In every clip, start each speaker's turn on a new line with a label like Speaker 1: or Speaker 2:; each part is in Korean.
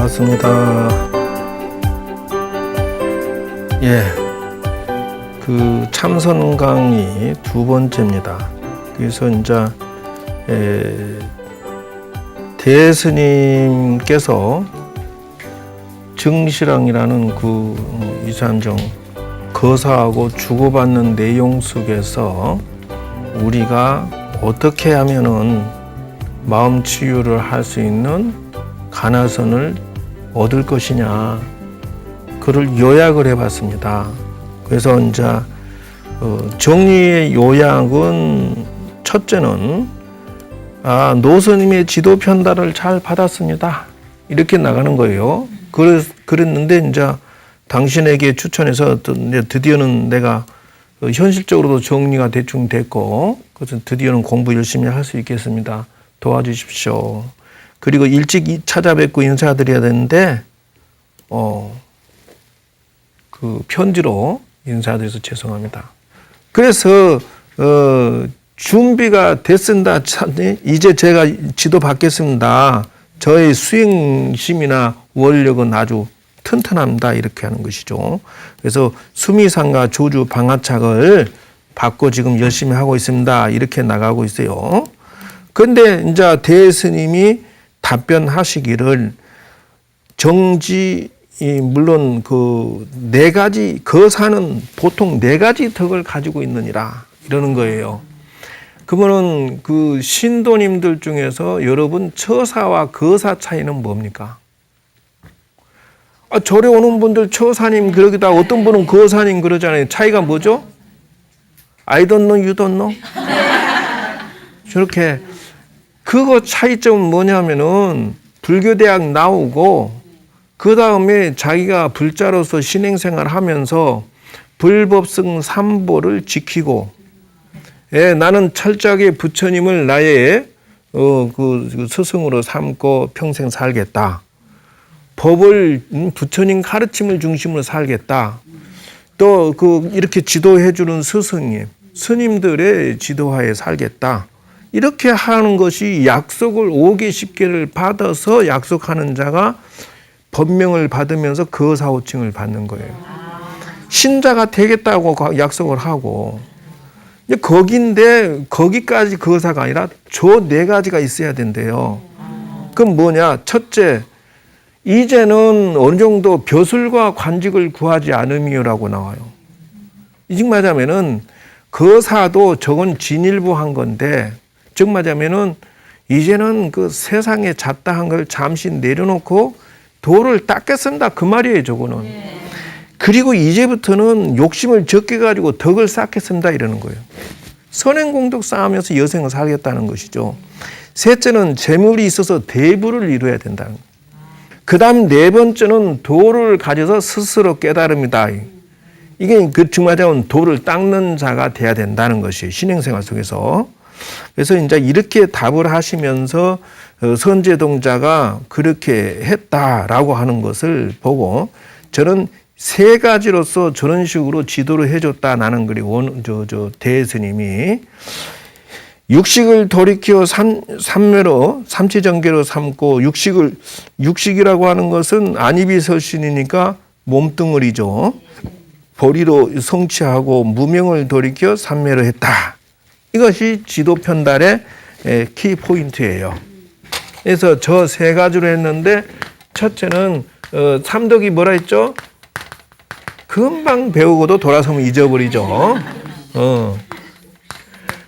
Speaker 1: 반갑습니다. 그 참선 강의 두 번째입니다. 그래서 이제 대스님께서 정시랑이라는 그 이산정 거사하고 주고받는 내용 속에서 우리가 어떻게 하면은 마음 치유를 할 수 있는 가나선을 얻을 것이냐, 그를 요약을 해봤습니다. 그래서 이제 정리의 요약은 첫째는 노스님의 지도 편달을 잘 받았습니다, 이렇게 나가는 거예요. 그랬는데 이제 당신에게 추천해서 드디어는 내가 현실적으로도 정리가 대충 됐고, 그래서 드디어는 공부 열심히 할 수 있겠습니다. 도와주십시오. 그리고 일찍 찾아뵙고 인사드려야 되는데 그 편지로 인사드려서 죄송합니다. 그래서 준비가 됐습니다. 이제 제가 지도 받겠습니다. 저의 수행심이나 원력은 아주 튼튼합니다, 이렇게 하는 것이죠. 그래서 수미상가 조주 방화착을 받고 지금 열심히 하고 있습니다, 이렇게 나가고 있어요. 근데 이제 대스님이 답변하시기를 정지, 물론 그 네 가지, 거사는 보통 네 가지 덕을 가지고 있느니라, 이러는 거예요. 그러면은 그 신도님들 중에서 여러분 처사와 거사 차이는 뭡니까? 절에 오는 분들 처사님 그러기도 하고 어떤 분은 거사님 그러잖아요. 차이가 뭐죠? I don't know, you don't know? 저렇게. 그거 차이점은 뭐냐면은 불교대학 나오고 그 다음에 자기가 불자로서 신행생활 하면서 불법승 삼보를 지키고, 나는 철저하게 부처님을 나의 그 스승으로 삼고 평생 살겠다. 법을 부처님 가르침을 중심으로 살겠다. 또 이렇게 지도해 주는 스승님, 스님들의 지도하에 살겠다. 이렇게 하는 것이 약속을 5개 10개를 받아서 약속하는 자가 법명을 받으면서 거사호칭을 받는 거예요. 신자가 되겠다고 약속을 하고, 거기까지 거사가 아니라 저 네 가지가 있어야 된대요. 그럼 뭐냐? 첫째, 이제는 어느 정도 벼슬과 관직을 구하지 않음이요라고 나와요. 즉 말하면은 거사도 저건 진일보한 건데, 즉 말하면은 이제는 그 세상에 잡다한 걸 잠시 내려놓고 도를 닦겠습니다, 그 말이에요, 저거는. 그리고 이제부터는 욕심을 적게 가지고 덕을 쌓겠습니다, 이러는 거예요. 선행공덕 쌓으면서 여생을 살겠다는 것이죠. 셋째는 재물이 있어서 대부를 이루어야 된다는 거예요. 그 다음 네 번째는 도를 가져서 스스로 깨달음이다. 이게 즉 말하자면 도를 닦는 자가 돼야 된다는 것이 신행생활 속에서. 그래서 이제 이렇게 답을 하시면서 선제동자가 그렇게 했다라고 하는 것을 보고, 저는 세 가지로서 저런 식으로 지도를 해줬다, 나는 그리 대스님이 육식을 돌이켜 삼매로 삼치정계로 삼고, 육식이라고 하는 것은 안입이설신이니까 몸뚱어리죠. 보리로 성취하고 무명을 돌이켜 삼매로 했다. 이것이 지도 편달의 키 포인트예요. 그래서 저 세 가지로 했는데, 첫째는 삼덕이 뭐라 했죠? 금방 배우고도 돌아서면 잊어버리죠.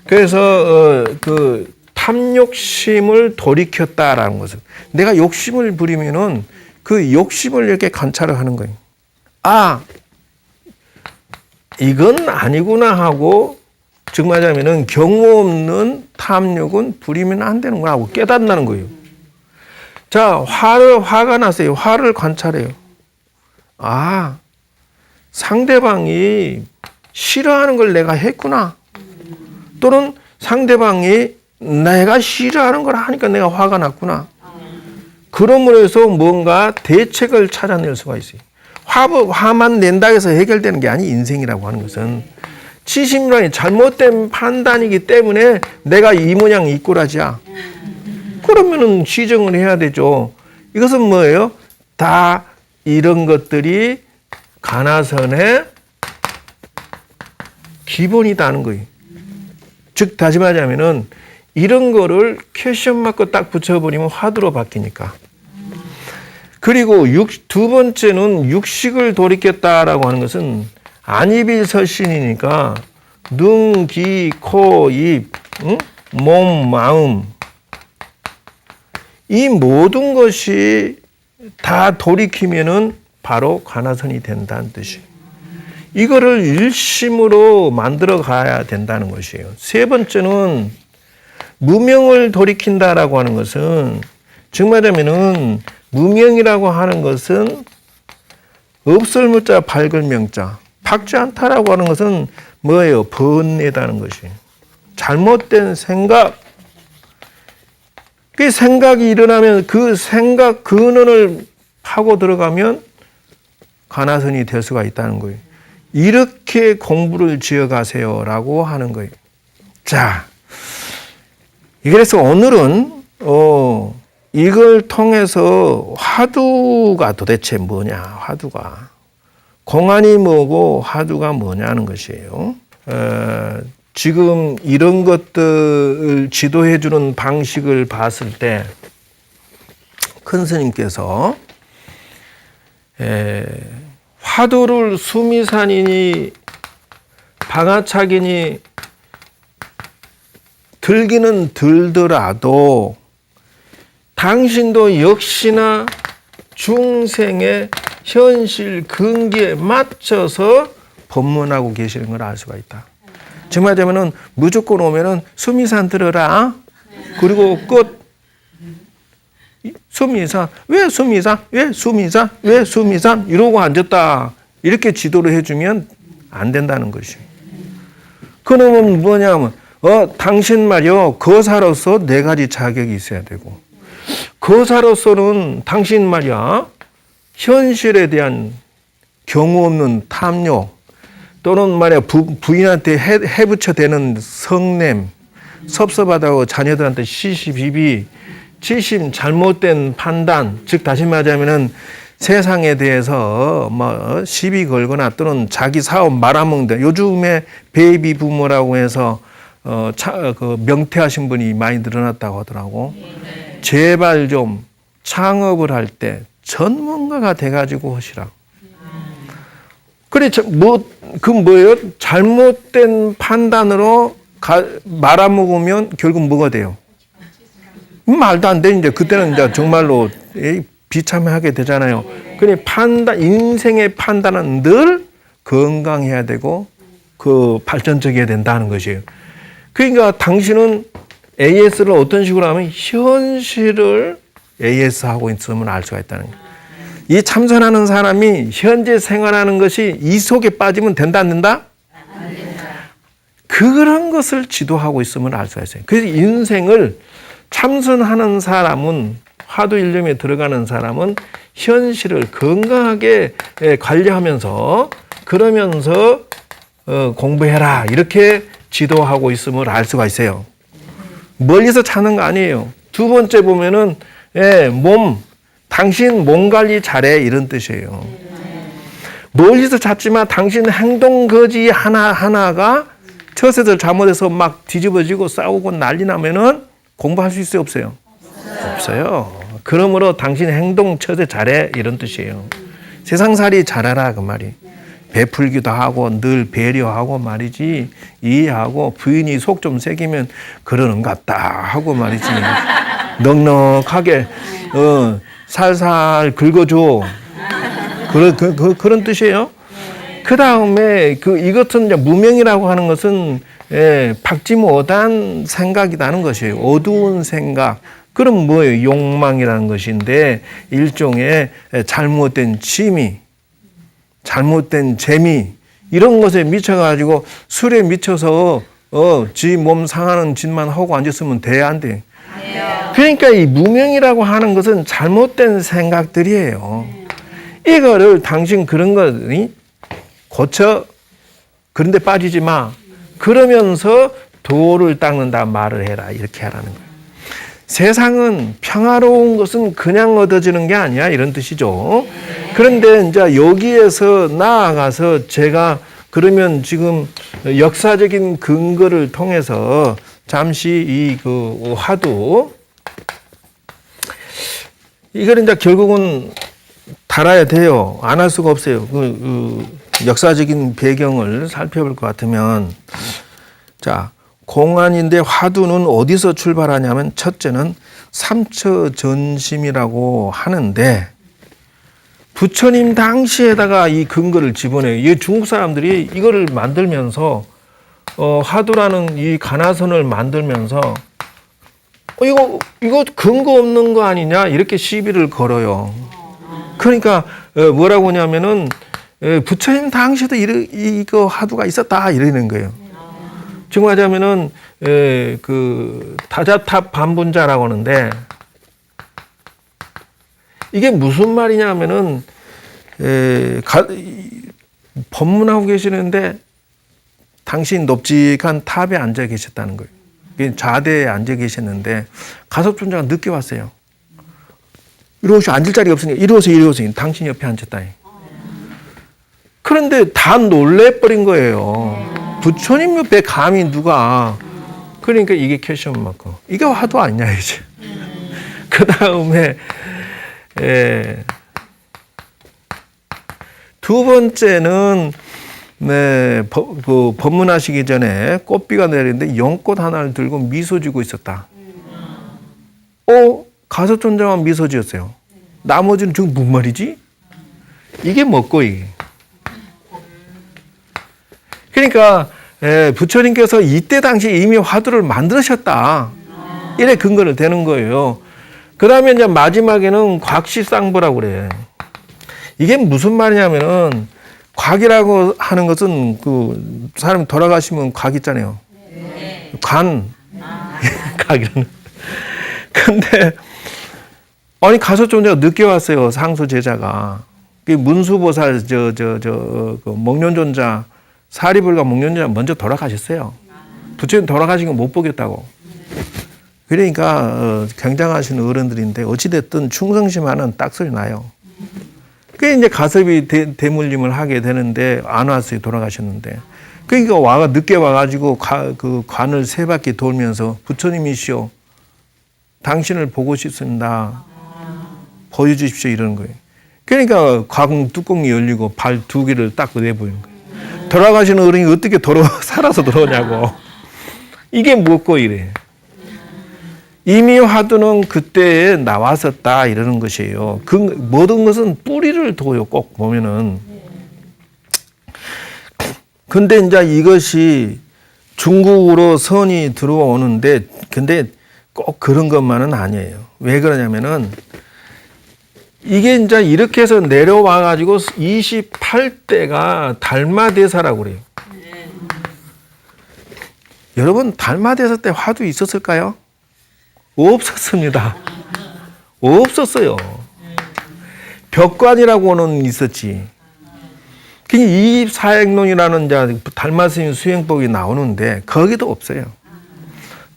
Speaker 1: 그래서 그 탐욕심을 돌이켰다라는 것은, 내가 욕심을 부리면은 그 욕심을 이렇게 관찰을 하는 거예요. 이건 아니구나 하고, 즉 말하면은 경우 없는 탐욕은 부리면 안 되는구나 하고 깨닫는 거예요. 자, 화가 났어요. 화를 관찰해요. 상대방이 싫어하는 걸 내가 했구나. 또는 상대방이 내가 싫어하는 걸 하니까 내가 화가 났구나. 그러므로 해서 뭔가 대책을 찾아낼 수가 있어요. 화만 낸다 해서 해결되는 게 아니, 인생이라고 하는 것은. 치심이라니 잘못된 판단이기 때문에 내가 이 모양 이 꼴하지야. 그러면은 시정을 해야 되죠. 이것은 뭐예요? 다 이런 것들이 가나선의 기본이다는 거예요. 즉 다시 말하자면은 이런 거를 퀘션 마크 딱 붙여버리면 화두로 바뀌니까. 그리고 두 번째는 육식을 돌이켰다라고 하는 것은 안입일설신이니까 눈, 귀, 코, 입, 몸, 마음 이 모든 것이 다 돌이키면은 바로 가나선이 된다는 뜻이에요. 이거를 일심으로 만들어 가야 된다는 것이에요. 세 번째는 무명을 돌이킨다라고 하는 것은 즉 말하면은 무명이라고 하는 것은 없을 무자 밝을 명자. 밝지 않다라고 하는 것은 뭐예요? 번뇌다는 것이. 잘못된 생각. 그 생각이 일어나면 그 생각 근원을 파고 들어가면 가나선이 될 수가 있다는 거예요. 이렇게 공부를 지어가세요라고 하는 거예요. 자, 그래서 오늘은 이걸 통해서 화두가 도대체 뭐냐, 화두가. 공안이 뭐고 화두가 뭐냐는 것이에요. 지금 이런 것들을 지도해 주는 방식을 봤을 때 큰 스님께서 화두를 수미산이니 방아착이니 들기는 들더라도 당신도 역시나 중생의 현실 근기에 맞춰서 법문하고 계시는 걸 알 수가 있다. 정말 되면은 무조건 오면은 수미산 들어라. 그리고 끝. 수미산, 왜 수미산, 왜 수미산, 왜 수미산 이러고 앉았다. 이렇게 지도를 해주면 안 된다는 것이에요. 그놈은 뭐냐면 당신 말이요 거사로서 네 가지 자격이 있어야 되고 거사로서는 당신 말이야 현실에 대한 경우 없는 탐욕 또는 말이야 부인한테 해부쳐대는 성냄 섭섭하다고 자녀들한테 시시비비 치심 잘못된 판단 즉 다시 말하자면은 세상에 대해서 뭐 시비 걸거나 또는 자기 사업 말아먹는다. 요즘에 베이비 부모라고 해서 그 명퇴하신 분이 많이 늘어났다고 하더라고. 제발 좀 창업을 할 때 전문가가 돼가지고 하시라. 그래 뭐예요? 잘못된 판단으로 말아먹으면 결국 뭐가 돼요? 말도 안 돼. 이제 그때는 이제 정말로 비참하게 되잖아요. 그래 인생의 판단은 늘 건강해야 되고 그 발전적이어야 된다는 것이에요. 그러니까 당신은 AS를 어떤 식으로 하면 현실을 AS하고 있음을 알 수가 있다는 거예요. 이 참선하는 사람이 현재 생활하는 것이 이 속에 빠지면 된다 안 된다? 안 된다. 그런 것을 지도하고 있음을 알 수가 있어요. 그래서 인생을 참선하는 사람은 화두 일념에 들어가는 사람은 현실을 건강하게 관리하면서 그러면서 공부해라 이렇게 지도하고 있음을 알 수가 있어요. 멀리서 찾는 거 아니에요. 두 번째 보면은 당신 몸 관리 잘해 이런 뜻이에요. 멀리서 찾지만 당신 행동 거지 하나하나가 처세들 잘못해서 막 뒤집어지고 싸우고 난리 나면은 공부할 수 있어요 없어요? 없어요. 그러므로 당신 행동 처세 잘해 이런 뜻이에요. 세상살이 잘하라 그 말이. 베풀기도 하고 늘 배려하고 말이지 이해하고 부인이 속 좀 새기면 그러는 것 같다 하고 말이지 넉넉하게 살살 긁어줘 그런 뜻이에요. 그 다음에 이것은 이제 무명이라고 하는 것은 박지 못한 생각이라는 것이에요. 어두운 생각. 그럼 뭐예요? 욕망이라는 것인데 일종의 잘못된 취미, 잘못된 재미 이런 것에 미쳐가지고 술에 미쳐서 지 몸 상하는 짓만 하고 앉았으면 돼 안 돼? 그러니까 이 무명이라고 하는 것은 잘못된 생각들이에요. 이거를 당신 그런 거니 고쳐 그런 데 빠지지 마. 그러면서 도를 닦는다 말을 해라 이렇게 하라는 거예요. 세상은 평화로운 것은 그냥 얻어지는 게 아니야 이런 뜻이죠. 그런데 이제 여기에서 나아가서 제가 그러면 지금 역사적인 근거를 통해서 잠시 이 그 화두 이걸 이제 결국은 달아야 돼요. 안 할 수가 없어요. 그 역사적인 배경을 살펴볼 것 같으면 자. 공안인데 화두는 어디서 출발하냐면 첫째는 삼처전심이라고 하는데 부처님 당시에다가 이 근거를 집어내요. 이 중국 사람들이 이거를 만들면서 화두라는 이 가나선을 만들면서 이거 근거 없는 거 아니냐 이렇게 시비를 걸어요. 그러니까 뭐라고 하냐면은 부처님 당시에도 이거 화두가 있었다 이러는 거예요. 지금 하자면은 그 다자탑 반분자라고 하는데 이게 무슨 말이냐면은 법문하고 계시는데 당신 높직한 탑에 앉아 계셨다는 거예요. 좌대에 앉아 계셨는데 가섭존자가 늦게 왔어요. 이리 오시오. 앉을 자리가 없으니까 이리 오세요. 당신 옆에 앉았다. 그런데 다 놀래버린 거예요. 부처님 옆에 감히 누가. 그러니까 이게 캐션 마크. 이게 화두 아니냐 이제. 그 다음에 두 번째는 그 법문하시기 전에 꽃비가 내리는데 연꽃 하나를 들고 미소 지고 있었다. 가섭존자만 미소 지었어요. 나머지는 지금 무슨 말이지? 이게 뭐고 이게. 그러니까 부처님께서 이때 당시 이미 화두를 만드셨다. 이래 근거를 대는 거예요. 그 다음에 이제 마지막에는 곽시쌍보라고 그래. 이게 무슨 말이냐면은 곽이라고 하는 것은 그 사람 돌아가시면 곽 있잖아요. 관. 곽이라는. 근데 아니 가섭존자가 늦게 왔어요. 상수 제자가. 문수보살 그 목련존자 사리불가 목련존자 먼저 돌아가셨어요. 부처님 돌아가신 거 못 보겠다고. 그러니까 굉장하신 어른들인데 어찌됐든 충성심하는 딱소리 나요. 그게 이제 가섭이 대물림을 하게 되는데 안 왔어요. 돌아가셨는데. 그러니까 늦게 와가지고 그 관을 세 바퀴 돌면서 부처님이시오. 당신을 보고 싶습니다. 보여주십시오. 이러는 거예요. 그러니까 관 뚜껑이 열리고 발 두 개를 딱 내보이는 거예요. 돌아가시는 어른이 어떻게 살아서 돌아오냐고. 이게 뭐고 이래. 이미 화두는 그때에 나왔었다 이러는 것이에요. 그 모든 것은 뿌리를 둬요. 꼭 보면은. 근데 이제 이것이 중국으로 선이 들어오는데 근데 꼭 그런 것만은 아니에요. 왜 그러냐면은 이게 이제 이렇게 해서 내려와 가지고 28대가 달마대사라고 그래요. 여러분 달마대사 때 화두 있었을까요? 없었습니다. 없었어요. 벽관이라고는 있었지. 이입사행론이라는 이제 달마스님 수행법이 나오는데 거기도 없어요.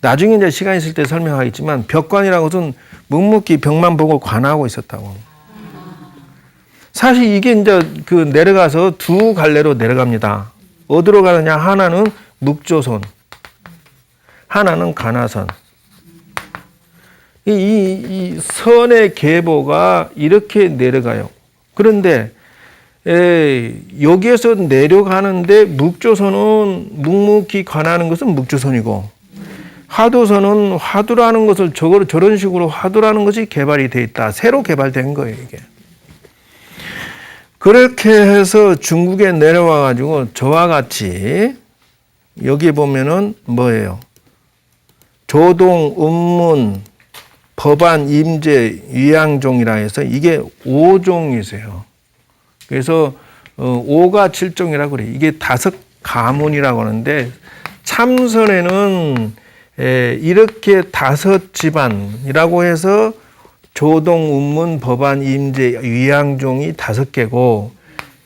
Speaker 1: 나중에 이제 시간 있을 때 설명하겠지만 벽관이라는 것은 묵묵히 벽만 보고 관하고 있었다고. 사실 이게 이제 그 내려가서 두 갈래로 내려갑니다. 어디로 가느냐? 하나는 묵조선, 하나는 가나선. 이 선의 계보가 이렇게 내려가요. 그런데 여기에서 내려가는데 묵조선은 묵묵히 관하는 것은 묵조선이고 화두선은 화두라는 것을 저런 식으로 화두라는 것이 개발이 돼 있다. 새로 개발된 거예요, 이게. 그렇게 해서 중국에 내려와 가지고 저와 같이 여기 보면은 뭐예요? 조동, 음문, 법안, 임제, 위양종이라 해서 이게 5종이세요. 그래서 5가 7종이라고 그래요. 이게 5 가문이라고 하는데 참선에는 이렇게 5 집안이라고 해서 조동, 음문, 법안, 임제, 위양종이 5개고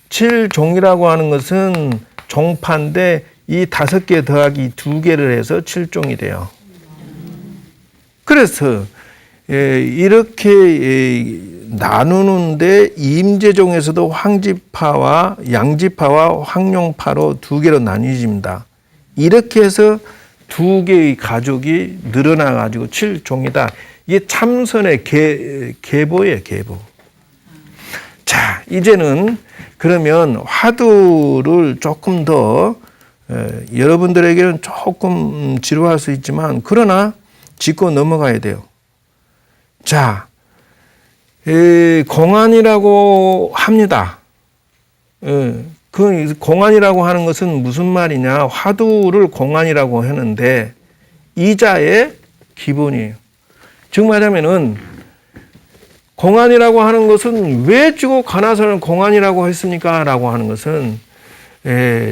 Speaker 1: 7종이라고 하는 것은 종파인데 이 5개 더하기 2개를 해서 7종이 돼요. 그래서 이렇게 나누는데 임재종에서도 황지파와 양지파와 황룡파로 두 개로 나뉘집니다. 이렇게 해서 두 개의 가족이 늘어나 가지고 7종이다. 이게 참선의 계보예요, 계보. 자, 이제는 그러면 화두를 조금 더 여러분들에게는 조금 지루할 수 있지만 그러나 짚고 넘어가야 돼요. 자, 공안이라고 합니다. 그 공안이라고 하는 것은 무슨 말이냐? 화두를 공안이라고 하는데 이자의 기본이에요. 즉 말하면은 공안이라고 하는 것은 왜 주고 가나서는 공안이라고 했습니까? 라고 하는 것은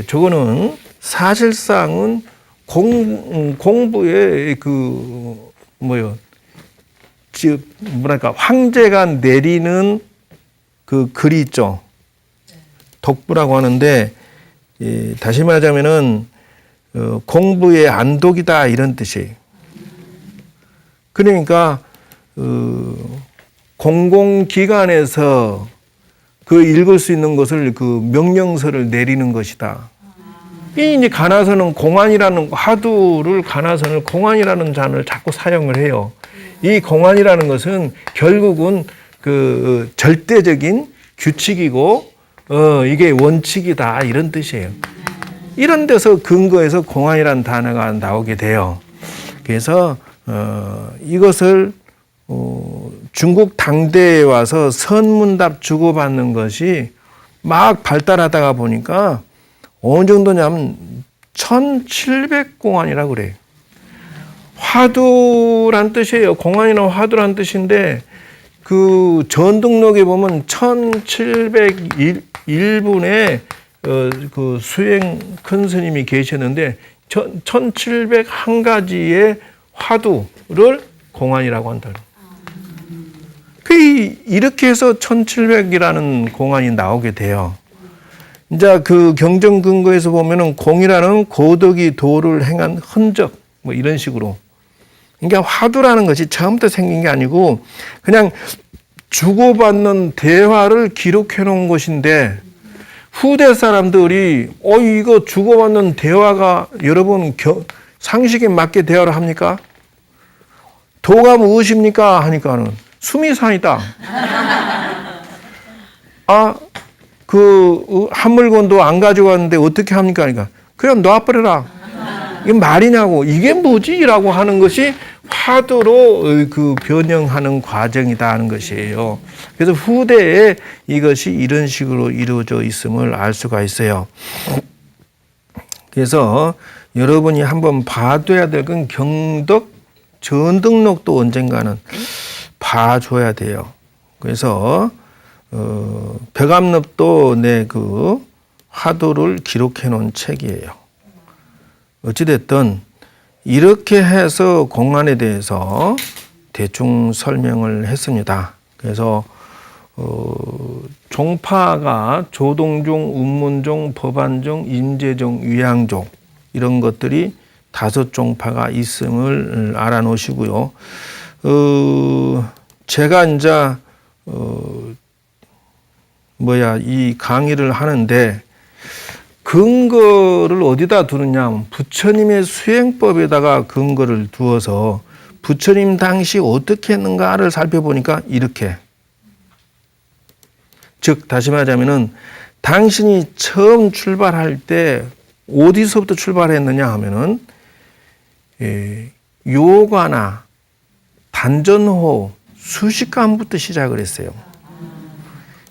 Speaker 1: 저거는 사실상은 공부의 즉 뭐랄까 황제가 내리는 그 글이 있죠. 독부라고 하는데 다시 말하자면은 공부의 안독이다 이런 뜻이에요. 그러니까 공공기관에서 그 읽을 수 있는 것을 그 명령서를 내리는 것이다. 이 이제 가나서는 공안이라는 화두를 가나서는 공안이라는 단어를 자꾸 사용을 해요. 이 공안이라는 것은 결국은 그 절대적인 규칙이고 이게 원칙이다 이런 뜻이에요. 이런 데서 근거해서 공안이라는 단어가 나오게 돼요. 그래서 이것을 중국 당대에 와서 선문답 주고받는 것이 막 발달하다가 보니까 어느 정도냐면 1700공안이라고 그래요. 화두란 뜻이에요. 공안이나 화두란 뜻인데 그 전등록에 보면 1701분의 그 수행 큰 스님이 계셨는데 1701가지의 화두를 공안이라고 한다. 이렇게 해서 1700이라는 공안이 나오게 돼요. 이제 그 경전 근거에서 보면은 공이라는 고덕이 도를 행한 흔적 뭐 이런 식으로. 그러니까 화두라는 것이 처음부터 생긴 게 아니고 그냥 주고받는 대화를 기록해 놓은 것인데 후대 사람들이 이거 주고받는 대화가 여러분 상식에 맞게 대화를 합니까? 도가 무엇입니까? 하니까는 수미산이다. 한 물건도 안 가져왔는데 어떻게 합니까? 그러니까 그냥 놔버려라. 이게 말이냐고. 이게 뭐지? 라고 하는 것이 화두로 그 변형하는 과정이다 하는 것이에요. 그래서 후대에 이것이 이런 식으로 이루어져 있음을 알 수가 있어요. 그래서 여러분이 한번 봐둬야 될 건 경덕 전등록도 언젠가는 봐줘야 돼요. 그래서 벽암록도 내 그 화두를 기록해 놓은 책이에요. 어찌됐든 이렇게 해서 공안에 대해서 대충 설명을 했습니다. 그래서 종파가 조동종, 운문종, 법안종, 임재종, 위양종 이런 것들이 5종파가 있음을 알아놓으시고요. 제가 이제 이 강의를 하는데 근거를 어디다 두느냐 하면 부처님의 수행법에다가 근거를 두어서 부처님 당시 어떻게 했는가를 살펴보니까 이렇게. 즉 다시 말하자면은 당신이 처음 출발할 때 어디서부터 출발했느냐 하면은 요가나 단전호 수식관부터 시작을 했어요.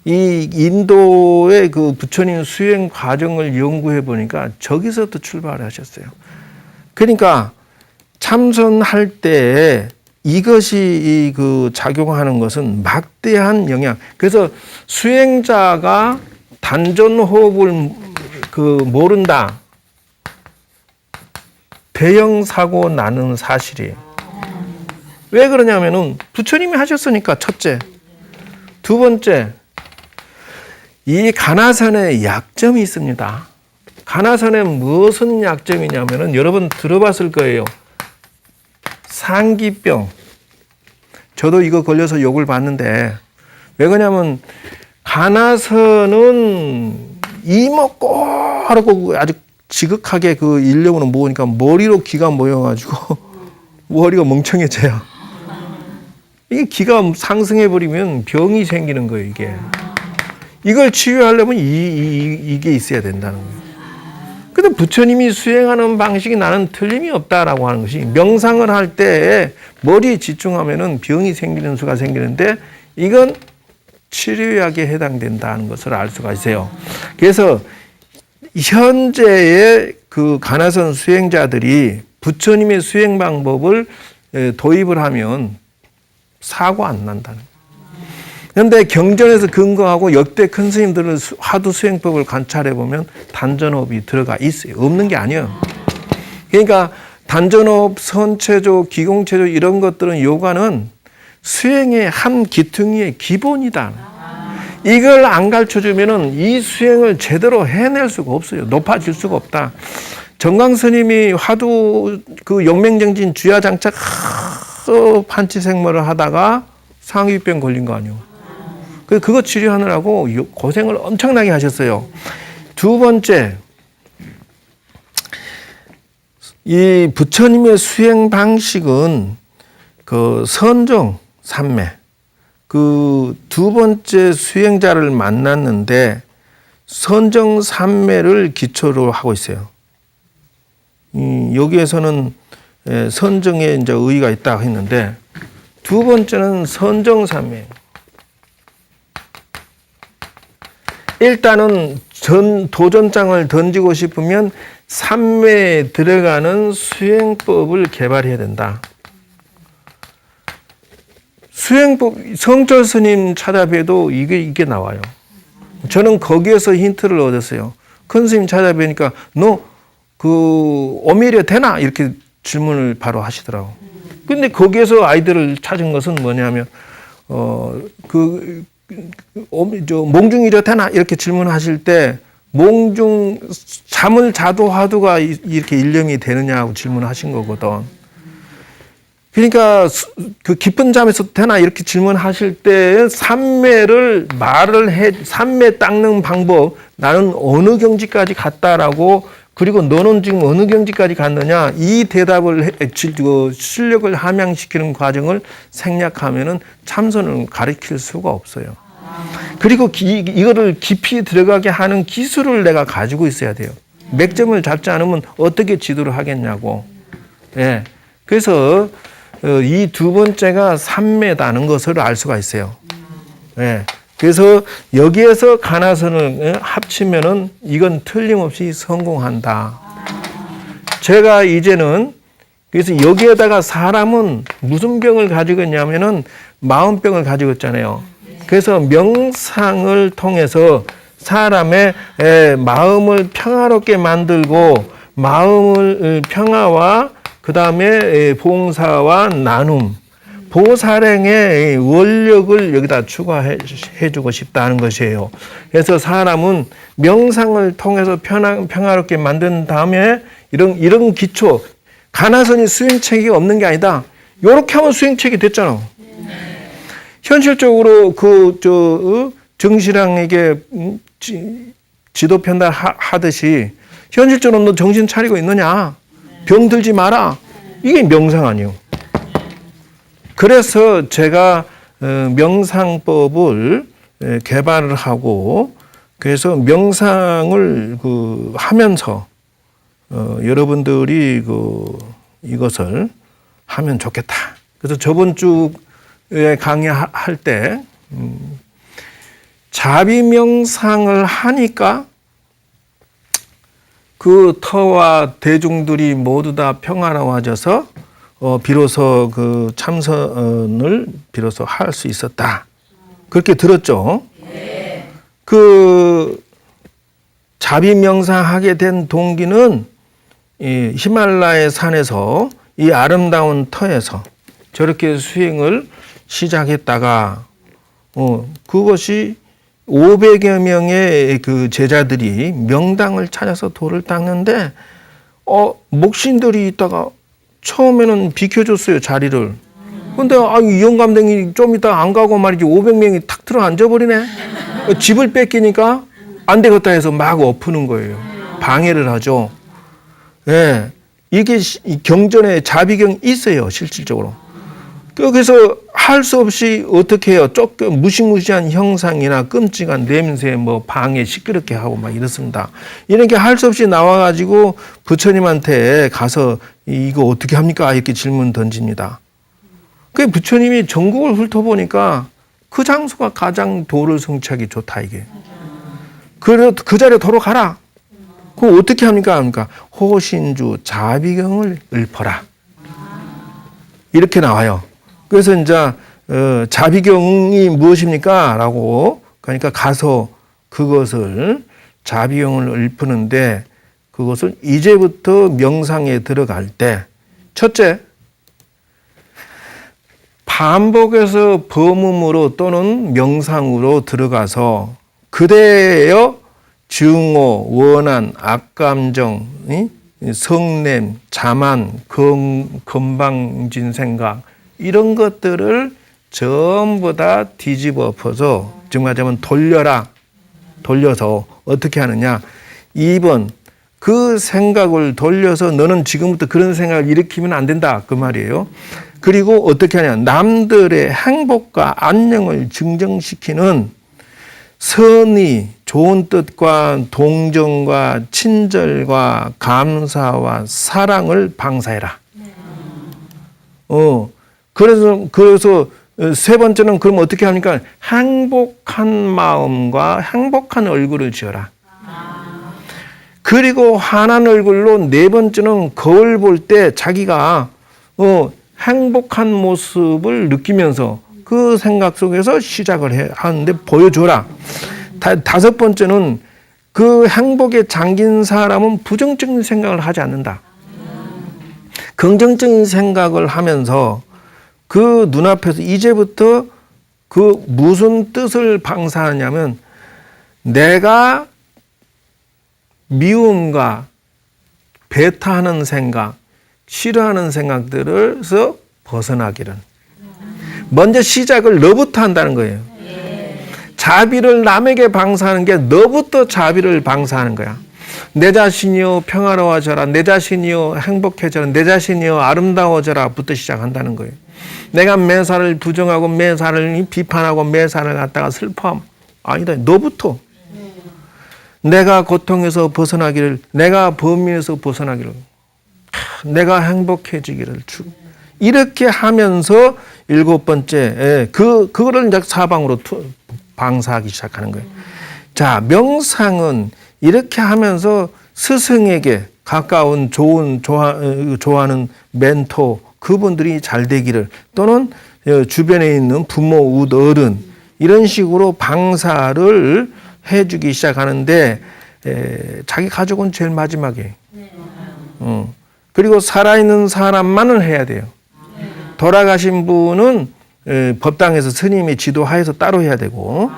Speaker 1: 이 인도의 그 부처님 수행 과정을 연구해 보니까 저기서부터 출발하셨어요. 그러니까 참선할 때 이것이 그 작용하는 것은 막대한 영향. 그래서 수행자가 단전호흡을 모른다. 대형 사고 나는 사실이에요. 왜 그러냐면은 부처님이 하셨으니까 첫째. 두 번째. 이 가나선에 약점이 있습니다. 가나선에 무슨 약점이냐면은 여러분 들어봤을 거예요. 상기병. 저도 이거 걸려서 욕을 받는데 왜 그러냐면 가나선은 이먹고 하라고 아주 지극하게 그 인력으로 모으니까 머리로 기가 모여가지고 머리가 멍청해져요. 이게 기가 상승해버리면 병이 생기는 거예요, 이게. 이걸 치유하려면 이게 있어야 된다는 거예요. 근데 부처님이 수행하는 방식이 나는 틀림이 없다라고 하는 것이 명상을 할 때 머리에 집중하면은 병이 생기는 수가 생기는데 이건 치료약에 해당된다는 것을 알 수가 있어요. 그래서 현재의 그 가나선 수행자들이 부처님의 수행 방법을 도입을 하면 사고 안 난다는 거예요. 그런데 경전에서 근거하고 역대 큰 스님들은 화두 수행법을 관찰해 보면 단전호흡이 들어가 있어요. 없는 게 아니에요. 그러니까 단전호흡, 선체조, 기공체조 이런 것들은 요가는 수행의 한 기퉁이의 기본이다. 이걸 안 가르쳐주면은 이 수행을 제대로 해낼 수가 없어요. 높아질 수가 없다. 정강 스님이 화두 그 용맹정진 주야장착 판치생모를 하다가 상위병 걸린 거 아니에요. 그거 치료하느라고 고생을 엄청나게 하셨어요. 두 번째, 이 부처님의 수행 방식은 그 선정 삼매, 그 두 번째 수행자를 만났는데 선정 삼매를 기초로 하고 있어요. 여기에서는 선정에 이제 의의가 있다 했는데 두 번째는 선정 삼매. 일단은 도전장을 던지고 싶으면 삼매에 들어가는 수행법을 개발해야 된다. 수행법, 성철 스님 찾아뵈도 이게 나와요. 저는 거기에서 힌트를 얻었어요. 큰 스님 찾아뵈니까 너 그 오미려 되나? 이렇게 질문을 바로 하시더라고. 근데 거기에서 아이들을 찾은 것은 뭐냐면 몽중이려 되나? 이렇게 질문하실 때 몽중 잠을 자도 화두가 이렇게 일념이 되느냐고 질문하신 거거든. 그러니까 그 깊은 잠에서 되나 이렇게 질문하실 때 삼매를 삼매 닦는 방법 나는 어느 경지까지 갔다라고 그리고 너는 지금 어느 경지까지 갔느냐 이 대답을 실력을 함양시키는 과정을 생략하면은 참선을 가르칠 수가 없어요. 그리고 이거를 깊이 들어가게 하는 기술을 내가 가지고 있어야 돼요. 맥점을 잡지 않으면 어떻게 지도를 하겠냐고. 예. 그래서 이 두 번째가 삼매다는 것을 알 수가 있어요. 예. 그래서 여기에서 가나선을 합치면은 이건 틀림없이 성공한다. 제가 이제는 그래서 여기에다가 사람은 무슨 병을 가지고 있냐면은 마음병을 가지고 있잖아요. 그래서 명상을 통해서 사람의 마음을 평화롭게 만들고 마음을 평화와 그 다음에 봉사와 나눔, 보살행의 원력을 여기다 추가해 주고 싶다는 것이에요. 그래서 사람은 명상을 통해서 평화롭게 만든 다음에 이런 기초, 가나선이 수행책이 없는 게 아니다. 이렇게 하면 수행책이 됐잖아. 현실적으로 정신랑에게 지도 편달하듯이 현실적으로 너 정신 차리고 있느냐? 병 들지 마라. 이게 명상 아니에요. 그래서 제가 명상법을 개발을 하고 그래서 명상을 하면서 여러분들이 이것을 하면 좋겠다. 그래서 저번 주에 강의할 때 자비 명상을 하니까 그 터와 대중들이 모두 다 평화로워져서 비로소 그 참선을 비로소 할 수 있었다. 그렇게 들었죠? 네. 그 자비 명상하게 된 동기는 이 히말라야 산에서 이 아름다운 터에서 저렇게 수행을 시작했다가 그것이 500여 명의 그 제자들이 명당을 찾아서 돌을 닦는데 목신들이 있다가 처음에는 비켜줬어요, 자리를. 근데 이 영감탱이 좀 이따 안 가고 말이지 500명이 탁 들어 앉아버리네. 집을 뺏기니까 안 되겠다 해서 막 엎는 거예요. 방해를 하죠. 예. 이게 경전에 자비경이 있어요, 실질적으로. 그래서 할 수 없이 어떻게 해요? 조금 무시무시한 형상이나 끔찍한 냄새, 뭐 방해 시끄럽게 하고 막 이렇습니다. 이런 게 할 수 없이 나와가지고 부처님한테 가서 이거 어떻게 합니까? 이렇게 질문 던집니다. 그 부처님이 전국을 훑어보니까 그 장소가 가장 도를 성취하기 좋다, 이게. 그래서 그 자리에 도로 가라. 그거 어떻게 합니까? 호신주 자비경을 읊어라. 이렇게 나와요. 그래서 이제 자비경이 무엇입니까? 라고 그러니까 가서 그것을 자비경을 읊는데 그것을 이제부터 명상에 들어갈 때 첫째 반복해서 범음으로 또는 명상으로 들어가서 그대여 증오, 원한, 악감정, 성냄, 자만, 건방진 생각 이런 것들을 전부 다 뒤집어 엎어서 지금 말하자면 돌려서 어떻게 하느냐 2번 그 생각을 돌려서 너는 지금부터 그런 생각을 일으키면 안 된다 그 말이에요. 그리고 어떻게 하냐 남들의 행복과 안녕을 증정시키는 선의, 좋은 뜻과 동정과 친절과 감사와 사랑을 방사해라. 그래서 세 번째는 그럼 어떻게 합니까? 행복한 마음과 행복한 얼굴을 지어라. 그리고 환한 얼굴로 네 번째는 거울 볼 때 자기가 행복한 모습을 느끼면서 그 생각 속에서 시작을 하는데 보여줘라. 다섯 번째는 그 행복에 잠긴 사람은 부정적인 생각을 하지 않는다. 긍정적인 생각을 하면서 그 눈앞에서 이제부터 그 무슨 뜻을 방사하냐면 내가 미움과 배타하는 생각, 싫어하는 생각들에서 벗어나기를. 먼저 시작을 너부터 한다는 거예요. 자비를 남에게 방사하는 게 너부터 자비를 방사하는 거야. 내 자신이여 평화로워져라. 내 자신이여 행복해져라. 내 자신이여 아름다워져라. 부터 시작한다는 거예요. 내가 매사를 부정하고 매사를 비판하고 매사를 갖다가 슬퍼함. 아니다. 너부터. 내가 고통에서 벗어나기를, 내가 범위에서 벗어나기를, 내가 행복해지기를 이렇게 하면서 일곱 번째 그거를 이제 사방으로 방사하기 시작하는 거예요. 자, 명상은 이렇게 하면서 스승에게 가까운 좋아하는 멘토 그분들이 잘 되기를 또는 주변에 있는 부모, 우 어른 이런 식으로 방사를 해주기 시작하는데 자기 가족은 제일 마지막에 그리고 살아있는 사람만은 해야 돼요. 돌아가신 분은 법당에서 스님이 지도하에서 따로 해야 되고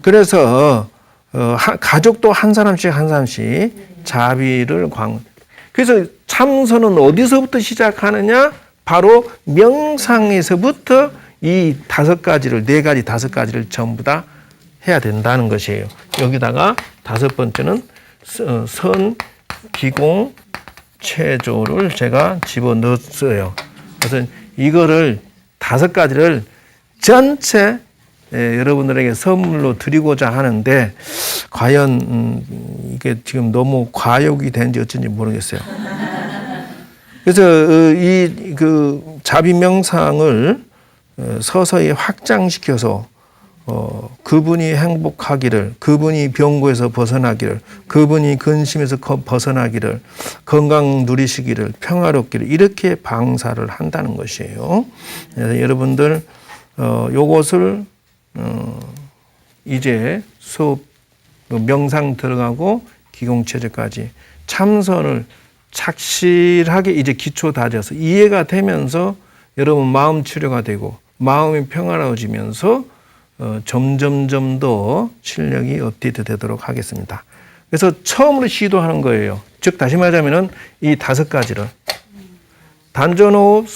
Speaker 1: 그래서 가족도 한 사람씩 자비를 그래서 참선은 어디서부터 시작하느냐? 바로 명상에서부터 이 다섯 가지를 전부 다 해야 된다는 것이에요. 여기다가 다섯 번째는 선, 기공, 체조를 제가 집어넣었어요. 그래서 이거를 다섯 가지를 전체 여러분들에게 선물로 드리고자 하는데 과연 이게 지금 너무 과욕이 된지 어쩐지 모르겠어요. 그래서 이 자비 명상을 서서히 확장시켜서 그분이 행복하기를, 그분이 병고에서 벗어나기를, 그분이 근심에서 벗어나기를, 건강 누리시기를, 평화롭기를 이렇게 방사를 한다는 것이에요. 그래서 여러분들 요것을 이제 수업 명상 들어가고 기공체제까지 참선을 착실하게 이제 기초 다져서 이해가 되면서 여러분 마음 치료가 되고 마음이 평화로워지면서 점점점 더 실력이 업데이트 되도록 하겠습니다. 그래서 처음으로 시도하는 거예요. 즉 다시 말하자면은 이 다섯 가지를 단전호흡,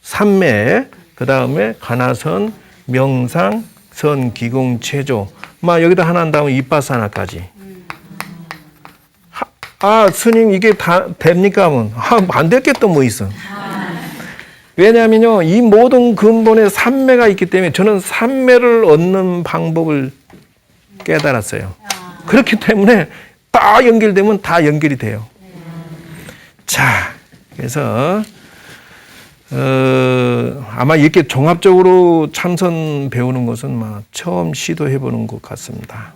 Speaker 1: 삼매, 그 다음에 가나선, 명상, 선기공체조. 여기다 하나 한 다음에 이빠사나까지. 스님 이게 다 됩니까? 하면 안 됐겠다 뭐 있어. 왜냐하면요, 이 모든 근본에 삼매가 있기 때문에 저는 삼매를 얻는 방법을 깨달았어요. 그렇기 때문에 다 연결되면 다 연결이 돼요. 자, 그래서 아마 이렇게 종합적으로 참선 배우는 것은 처음 시도해보는 것 같습니다.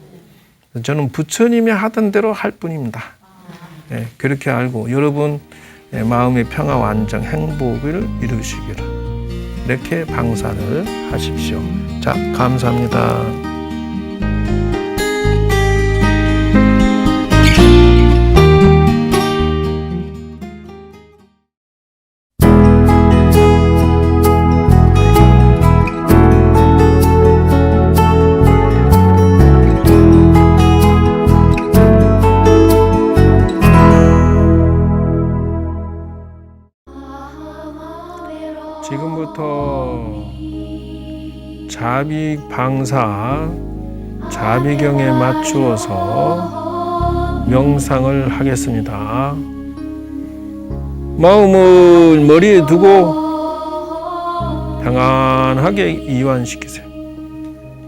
Speaker 1: 저는 부처님이 하던 대로 할 뿐입니다. 네, 그렇게 알고 여러분 마음의 평화와 안정, 행복을 이루시기를 이렇게 방사를 하십시오. 자, 감사합니다. 지금부터 자비 방사, 자비경에 맞추어서 명상을 하겠습니다. 마음을 머리에 두고 평안하게 이완시키세요.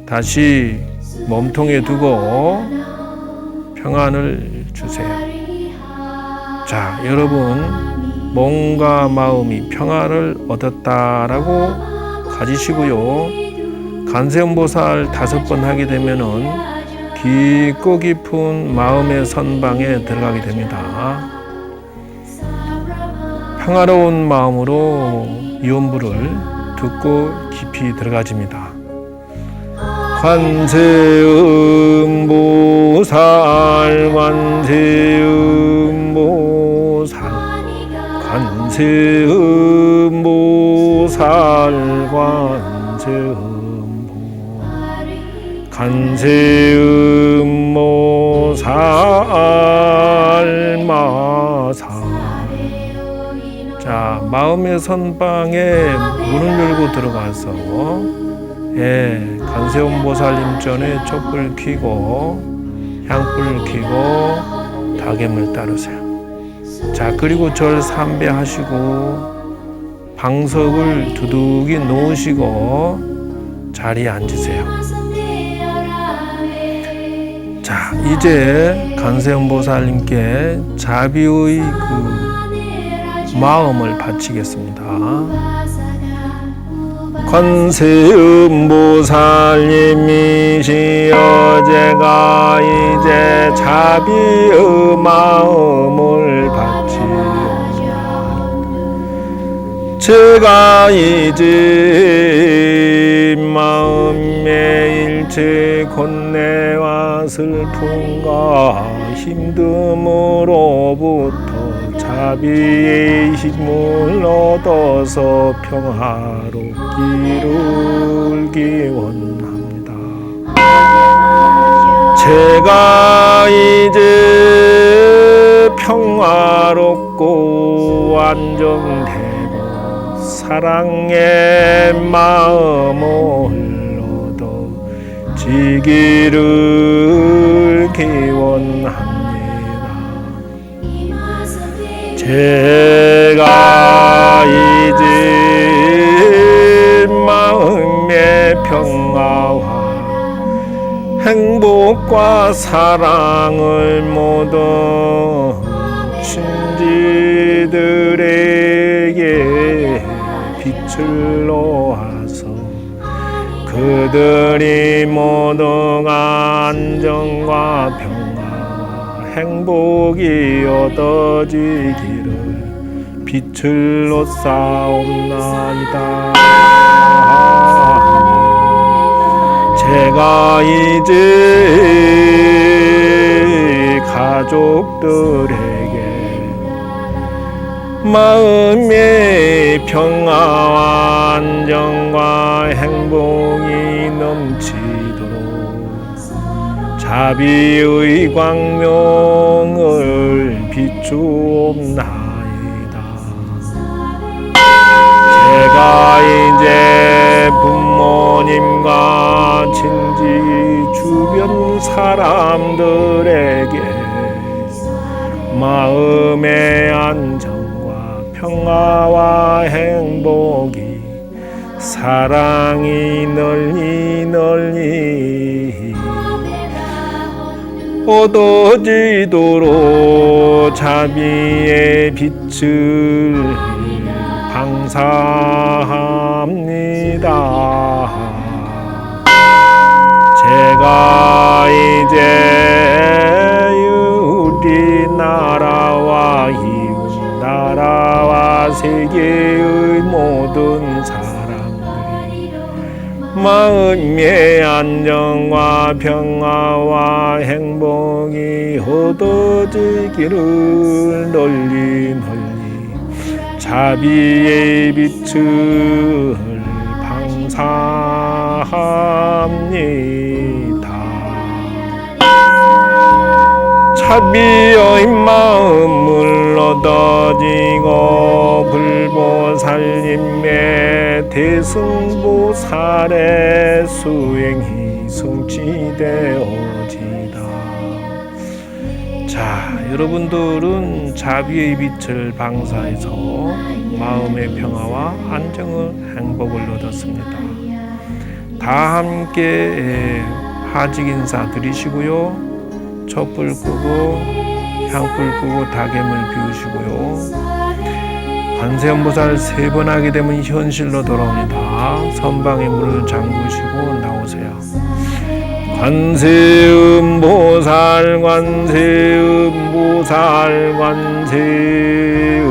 Speaker 1: 다시 몸통에 두고 평안을 주세요. 자, 여러분 몸과 마음이 평화를 얻었다라고 가지시고요. 관세음보살 5번 하게 되면은 깊고 깊은 마음의 선방에 들어가게 됩니다. 평화로운 마음으로 이온부를 듣고 깊이 들어가집니다. 관세음보살, 관세음보살, 관세음보살, 관세음보살 마살. 자, 마음의 선방에 문을 열고 들어가서 관세음보살님 전에 촛불 켜고 향불 켜고 다개물 따르세요. 자, 그리고 절 삼배하시고 방석을 두둑이 놓으시고 자리에 앉으세요. 자, 이제 관세음보살님께 자비의 마음을 바치겠습니다. 관세음보살님이시여, 제가 이제 자비의 마음을 바치옵나이다. 제가 이제 마음의 일체 곤내와 슬픔과 힘듦으로부터 자비의 힘을 얻어서 평화롭기를 기원합니다. 제가 이제 평화롭고 안정되고 사랑의 마음을 얻어지기를 기원합니다. 제가 이제 마음의 평화와 행복과 사랑을 모두 신지들에게 빛을 놓아서 그들이 모두 안정과 평화와 행복이 얻어지기를 빛을 놓사옵나이다. 제가 이제 가족들에게 마음의 평화와 안정과 행복이 넘치도록 자비의 광명을 비추옵나이다. 제가 이제 부모님과 친지 주변 사람들에게 마음의 안정과 평화와 행복이 사랑이 널리 널리 얻어지도록 자비의 빛을 방사합니다. 제가 이제 우리나라와 이웃나라와 세계의 모든 사람들이 마음의 안정과 평화와 행복이 얻어지기를 널리 널리 자비의 빛을 방사합니다. 자비의 마음을 얻어지고 불보살님의 대승보살의 수행이 성취되어지다. 자, 여러분들은 자비의 빛을 방사해서 마음의 평화와 안정을 행복을 얻었습니다. 다 함께 하직 인사 드리시고요. 촛불 끄고 향불 끄고 다개물 비우시고요. 관세음보살 3번 하게 되면 현실로 돌아옵니다. 선방의 문을 잠그시고 나오세요. 관세음보살 관세음보살 관세음